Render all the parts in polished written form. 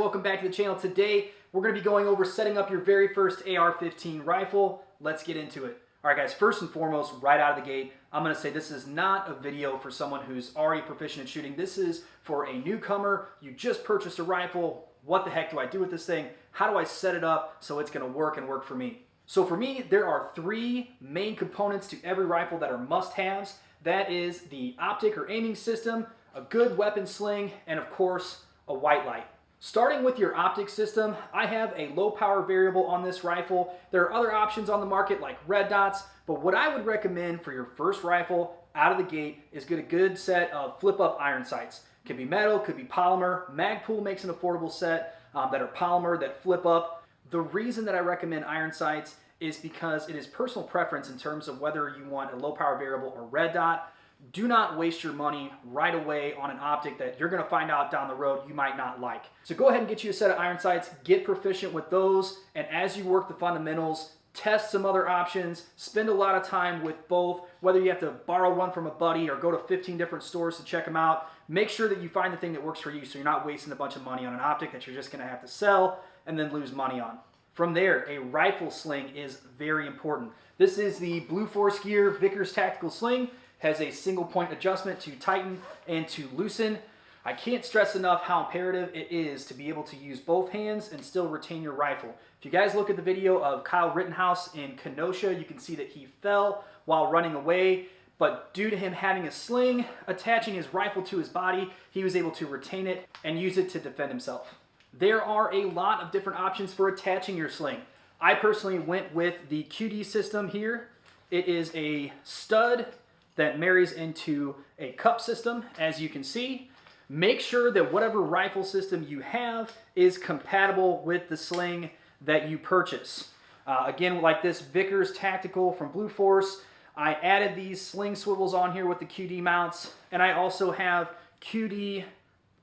welcome back to the channel. Today we're going to be going over setting up your very first AR15 rifle. Let's get into it. Alright guys, first and foremost, right out of the gate, I'm going to say this is not a video for someone who's already proficient in shooting. This is for a newcomer. You just purchased a rifle. What the heck do I do with this thing? How do I set it up so it's going to work and work for me? So for me, there are three main components to every rifle that are must-haves. That is the optic or aiming system, a good weapon sling, and of course, a white light. Starting with your optic system, I have a low power variable on this rifle. There are other options on the market like red dots, but what I would recommend for your first rifle out of the gate is get a good set of flip up iron sights. Could be metal, could be polymer. Magpul makes an affordable set that are polymer that flip up. The reason that I recommend iron sights is because it is personal preference in terms of whether you want a low power variable or red dot. Do not waste your money right away on an optic that you're going to find out down the road you might not like. So go ahead and get you a set of iron sights, get proficient with those, and as you work the fundamentals, test some other options, spend a lot of time with both, whether you have to borrow one from a buddy or go to 15 different stores to check them out. Make sure that you find the thing that works for you so you're not wasting a bunch of money on an optic that you're just going to have to sell and then lose money on. From there, a rifle sling is very important. This is the Blue Force Gear Vickers Tactical Sling. Has a single point adjustment to tighten and to loosen. I can't stress enough how imperative it is to be able to use both hands and still retain your rifle. If you guys look at the video of Kyle Rittenhouse in Kenosha, you can see that he fell while running away, but due to him having a sling, attaching his rifle to his body, he was able to retain it and use it to defend himself. There are a lot of different options for attaching your sling. I personally went with the QD system here. It is a stud that marries into a cup system, as you can see. Make sure that whatever rifle system you have is compatible with the sling that you purchase. Again, like this Vickers Tactical from Blue Force, I added these sling swivels on here with the QD mounts, and I also have QD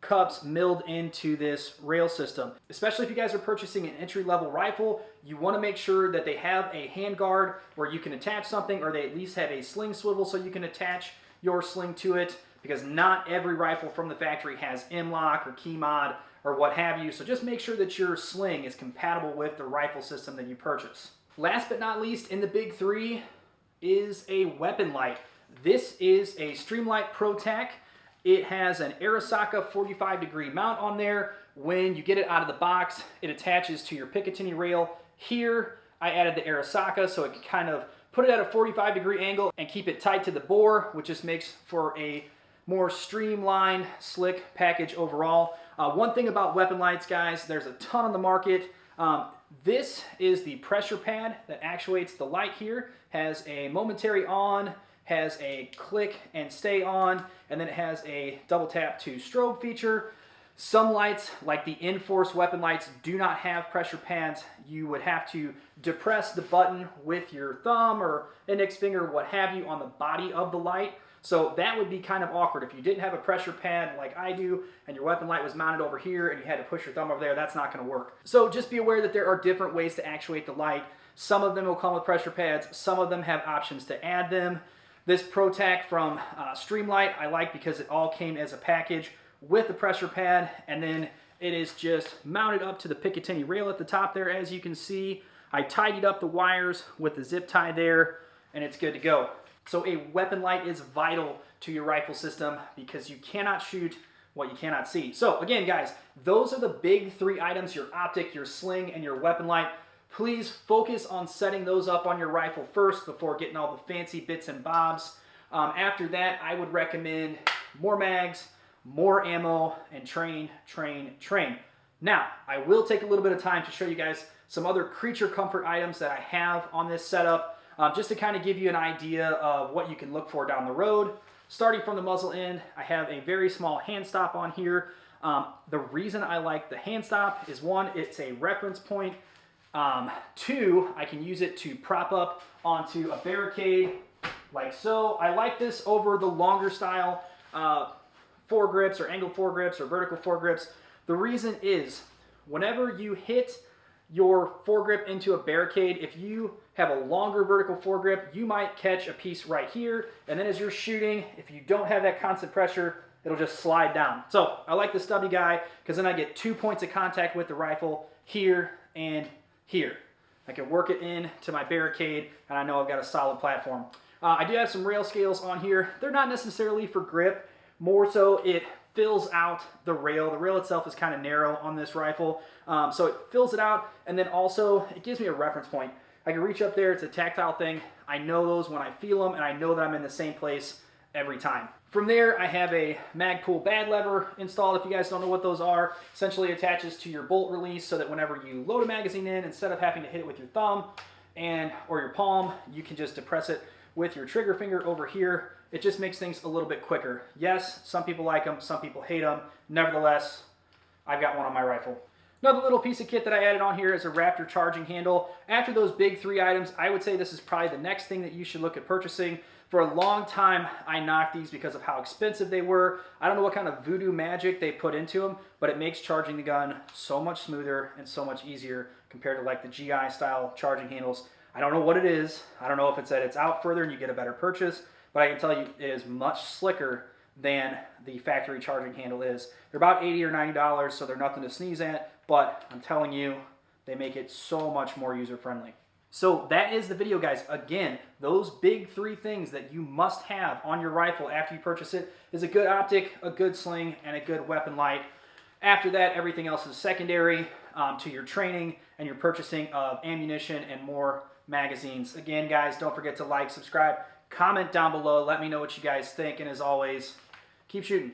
cups milled into this rail system. Especially if you guys are purchasing an entry-level rifle, you want to make sure that they have a hand guard where you can attach something, or they at least have a sling swivel so you can attach your sling to it, because not every rifle from the factory has M-LOK or key mod or what have you. So just make sure that your sling is compatible with the rifle system that you purchase. Last but not least, in the big three is a weapon light. This is a Streamlight Pro Tac. It has an Arisaka 45-degree mount on there. When you get it out of the box, it attaches to your Picatinny rail. Here, I added the Arisaka so it can kind of put it at a 45-degree angle and keep it tight to the bore, which just makes for a more streamlined, slick package overall. One thing about weapon lights, guys, there's a ton on the market. This is the pressure pad that actuates the light here. Has a momentary on, has a click and stay on, and then it has a double tap to strobe feature. Some lights, like the Enforce weapon lights, do not have pressure pads. You would have to depress the button with your thumb or index finger, what have you, on the body of the light. So that would be kind of awkward. If you didn't have a pressure pad like I do, and your weapon light was mounted over here and you had to push your thumb over there, that's not going to work. So just be aware that there are different ways to actuate the light. Some of them will come with pressure pads. Some of them have options to add them. This Pro Tac from Streamlight I like because it all came as a package with the pressure pad, and then it is just mounted up to the Picatinny rail at the top there, as you can see. I tidied up the wires with the zip tie there, and it's good to go. So a weapon light is vital to your rifle system because you cannot shoot what you cannot see. So again, guys, those are the big three items: your optic, your sling, and your weapon light. Please focus on setting those up on your rifle first before getting all the fancy bits and bobs. After that, I would recommend more mags, more ammo, and train, train, train. Now, I will take a little bit of time to show you guys some other creature comfort items that I have on this setup, just to kind of give you an idea of what you can look for down the road. Starting from the muzzle end, I have a very small hand stop on here. The reason I like the hand stop is, one, it's a reference point. Two, I can use it to prop up onto a barricade like so. I like this over the longer style foregrips or angled foregrips or vertical foregrips. The reason is, whenever you hit your foregrip into a barricade, if you have a longer vertical foregrip, you might catch a piece right here, and then as you're shooting, if you don't have that constant pressure, it'll just slide down. So I like the stubby guy because then I get 2 points of contact with the rifle here and here. I can work it in to my barricade, and I know I've got a solid platform. I do have some rail scales on here. They're not necessarily for grip, more so it fills out the rail. The rail itself is kind of narrow on this rifle, so it fills it out, and then also it gives me a reference point. I can reach up there, it's a tactile thing. I know those when I feel them, and I know that I'm in the same place every time. From there, I have a Magpul bad lever installed. If you guys don't know what those are, essentially it attaches to your bolt release so that whenever you load a magazine in, instead of having to hit it with your thumb or your palm, you can just depress it with your trigger finger over here. It just makes things a little bit quicker. Yes, some people like them, some people hate them. Nevertheless, I've got one on my rifle. Another little piece of kit that I added on here is a Raptor charging handle. After those big 3 items, I would say this is probably the next thing that you should look at purchasing. For a long time, I knocked these because of how expensive they were. I don't know what kind of voodoo magic they put into them, but it makes charging the gun so much smoother and so much easier compared to like the GI style charging handles. I don't know what it is. I don't know if it's that it's out further and you get a better purchase, but I can tell you it is much slicker than the factory charging handle is. They're about $80 or $90, so they're nothing to sneeze at, but I'm telling you, they make it so much more user-friendly. So that is the video, guys. Again, those big 3 things that you must have on your rifle after you purchase it is a good optic, a good sling, and a good weapon light. After that, everything else is secondary to your training and your purchasing of ammunition and more magazines. Again, guys, don't forget to like, subscribe, comment down below. Let me know what you guys think, and as always, keep shooting.